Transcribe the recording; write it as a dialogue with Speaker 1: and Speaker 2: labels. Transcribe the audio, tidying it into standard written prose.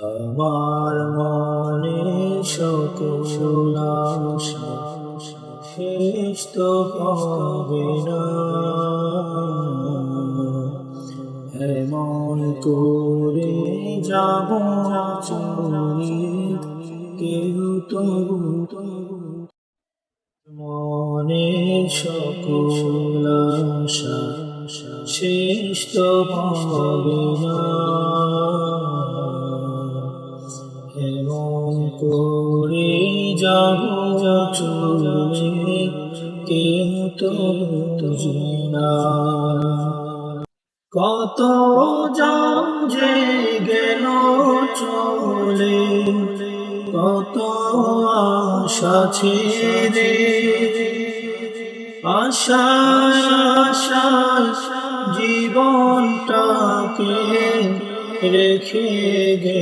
Speaker 1: আমার মনে সকল আশা শেষ তো হবে না, এমন করে যাব চলে কেউ তো মনে সকল আশা শেষ তো হবে না, এমন করে যাব চলে কেউ তো বুঝবে না। কত জন যে গেল চলে, কত আশা ছেড়ে, আশায় আশায় জীবনটাকে রেখে গে